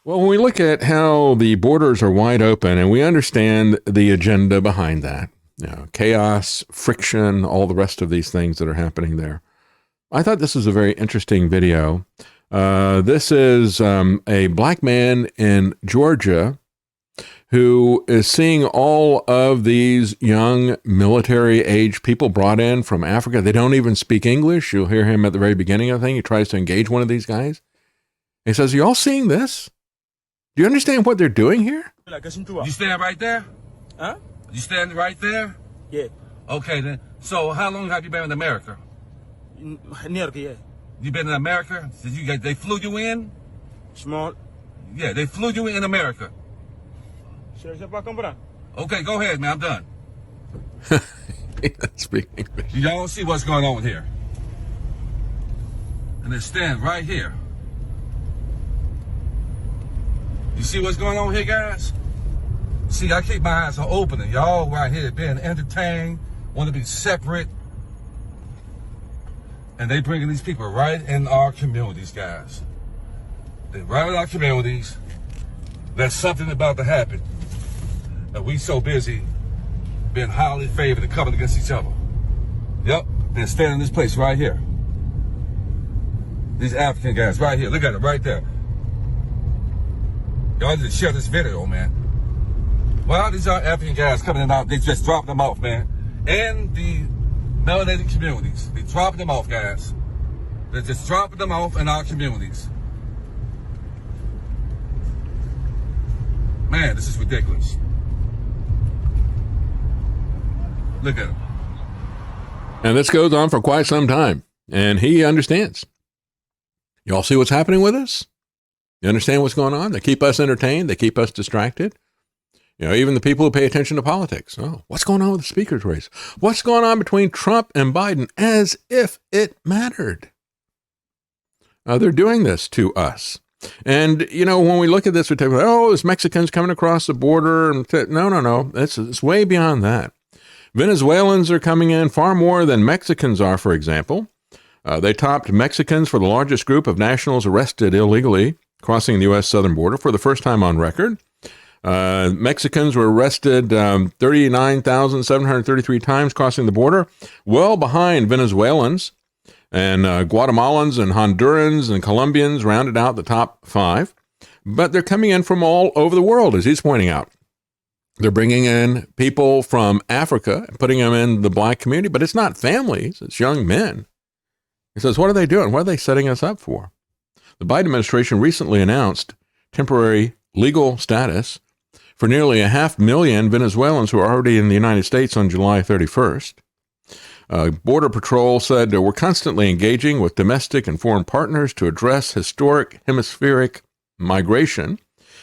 Well, when we look at how the borders are wide open and we understand the agenda behind that, chaos, friction, all the rest of these things that are happening there, I thought this was a very interesting video. This is a black man in Georgia who is seeing all of these young military age people brought in from Africa. They don't even speak English. You'll hear him at the very beginning of the thing. He tries to engage one of these guys. He says, "Are you all seeing this? Do you understand what they're doing here?" You stand right there? Huh? You stand right there? Yeah. Okay then. So how long have you been in America? Near, yeah. You been in America? They flew you in? Small. Yeah, they flew you in America. Okay, go ahead, man. I'm done. He doesn't speak English. Y'all see what's going on here. And they stand right here. You see what's going on here, guys? See, I keep my eyes open, and y'all right here being entertained, want to be separate. And they bringing these people right in our communities, guys. They're right in our communities. There's something about to happen. And we so busy being highly favored and coming against each other. Yep, they're standing in this place right here. These African guys right here. Look at it right there. Y'all need to share this video, man. Well, these are African guys coming in out. They just dropping them off, man. And the melanated communities. They dropping them off, guys. They're just dropping them off in our communities. Man, this is ridiculous. Look at him. And this goes on for quite some time. And he understands. You all see what's happening with us? You understand what's going on? They keep us entertained. They keep us distracted. Even the people who pay attention to politics. Oh, what's going on with the speaker's race? What's going on between Trump and Biden? As if it mattered. They're doing this to us. And, when we look at this, we take, there's Mexicans coming across the border. No. It's way beyond that. Venezuelans are coming in far more than Mexicans are, for example. They topped Mexicans for the largest group of nationals arrested illegally crossing the U.S. southern border for the first time on record. Mexicans were arrested 39,733 times crossing the border, well behind Venezuelans. And Guatemalans and Hondurans and Colombians rounded out the top 5. But they're coming in from all over the world, as he's pointing out. They're bringing in people from Africa and putting them in the black community, but it's not families, it's young men. He says, what are they doing? What are they setting us up for? The Biden administration recently announced temporary legal status for nearly 500,000 Venezuelans who are already in the United States on July 31st. Border Patrol said we're constantly engaging with domestic and foreign partners to address historic hemispheric migration,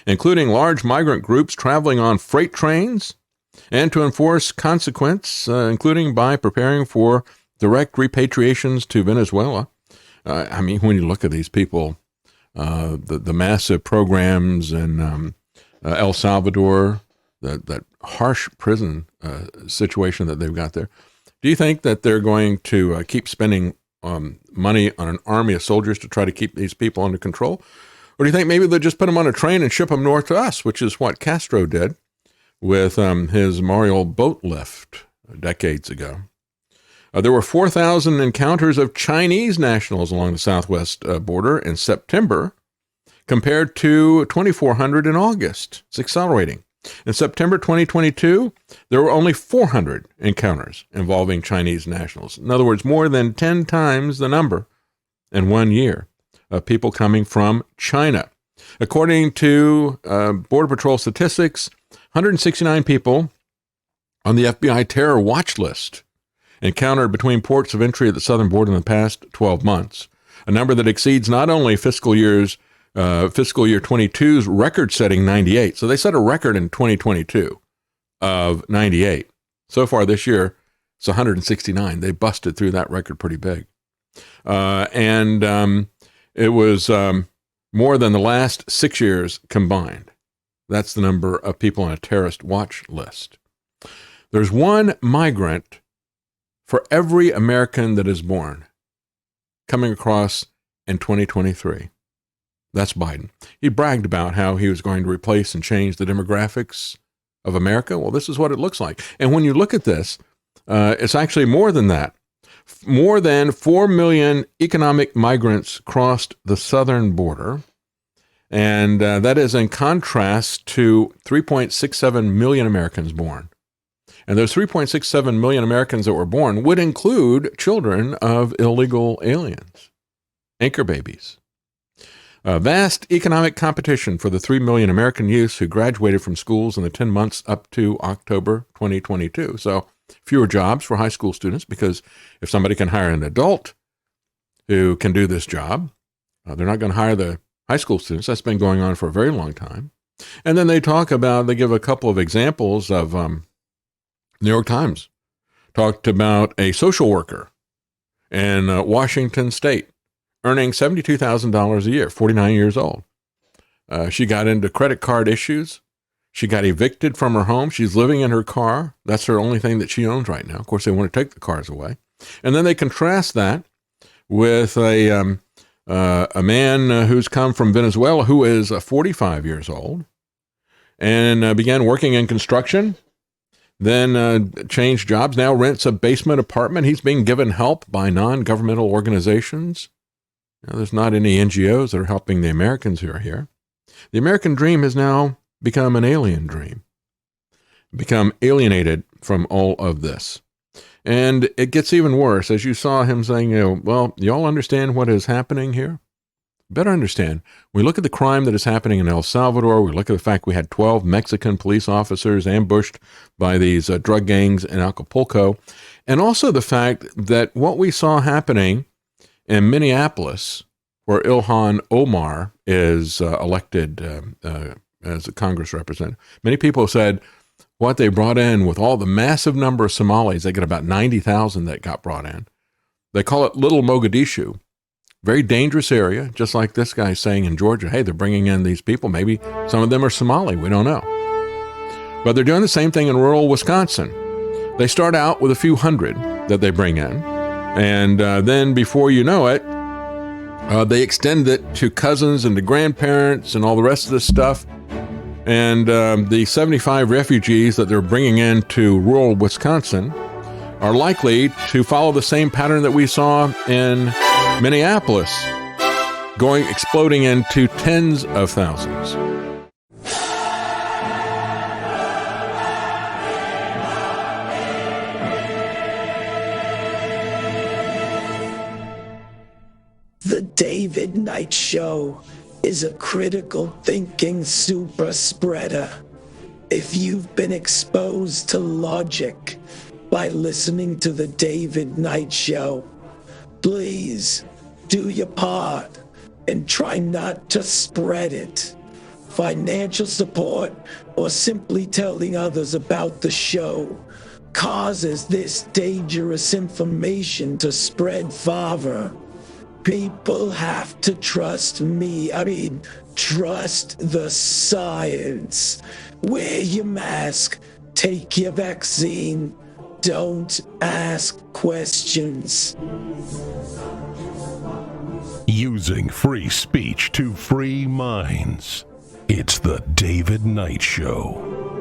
including large migrant groups traveling on freight trains, and to enforce consequence, including by preparing for direct repatriations to Venezuela. When you look at these people, the massive programs in El Salvador, that harsh prison situation that they've got there, do you think that they're going to keep spending money on an army of soldiers to try to keep these people under control? Or do you think maybe they'll just put them on a train and ship them north to us, which is what Castro did with his Mariel boat lift decades ago? There were 4,000 encounters of Chinese nationals along the southwest border in September, compared to 2,400 in August. It's accelerating. In September 2022, there were only 400 encounters involving Chinese nationals. In other words, more than 10 times the number in 1 year of people coming from China. According to Border Patrol statistics, 169 people on the FBI terror watch list encountered between ports of entry at the southern border in the past 12 months, a number that exceeds not only fiscal year 22's record-setting 98. So they set a record in 2022 of 98. So far this year, it's 169. They busted through that record pretty big. It was more than the last 6 years combined. That's the number of people on a terrorist watch list. There's one migrant for every American that is born coming across in 2023. That's Biden. He bragged about how he was going to replace and change the demographics of America. Well, this is what it looks like. And when you look at this, it's actually more than that. More than 4 million economic migrants crossed the southern border. And that is in contrast to 3.67 million Americans born. And those 3.67 million Americans that were born would include children of illegal aliens, anchor babies. Vast economic competition for the 3 million American youths who graduated from schools in the 10 months up to October 2022. So fewer jobs for high school students, because if somebody can hire an adult who can do this job, they're not going to hire the high school students. That's been going on for a very long time. And then they give a couple of examples of New York Times talked about a social worker in Washington State earning $72,000 a year, 49 years old. She got into credit card issues. She got evicted from her home. She's living in her car. That's her only thing that she owns right now. Of course, they want to take the cars away. And then they contrast that with a man who's come from Venezuela who is 45 years old and began working in construction, then changed jobs, now rents a basement apartment. He's being given help by non-governmental organizations. There's not any NGOs that are helping the Americans who are here. The American dream has now become an alien dream, become alienated from all of this. And it gets even worse, as you saw him saying, well, y'all understand what is happening here? Better understand. We look at the crime that is happening in El Salvador. We look at the fact we had 12 Mexican police officers ambushed by these drug gangs in Acapulco. And also the fact that what we saw happening in Minneapolis, where Ilhan Omar is elected as a Congress representative, many people said what they brought in with all the massive number of Somalis, they get about 90,000 that got brought in. They call it Little Mogadishu. Very dangerous area, just like this guy saying in Georgia, hey, they're bringing in these people. Maybe some of them are Somali. We don't know. But they're doing the same thing in rural Wisconsin. They start out with a few hundred that they bring in. And then before you know it, they extend it to cousins and to grandparents and all the rest of this stuff. And the 75 refugees that they're bringing into rural Wisconsin are likely to follow the same pattern that we saw in Minneapolis, exploding into tens of thousands. The David Knight Show is a critical thinking super spreader. If you've been exposed to logic by listening to the David Knight Show, please do your part and try not to spread it. Financial support or simply telling others about the show causes this dangerous information to spread farther. People have to trust me. Trust the science. Wear your mask. Take your vaccine. Don't ask questions. Using free speech to free minds. It's the David Knight Show.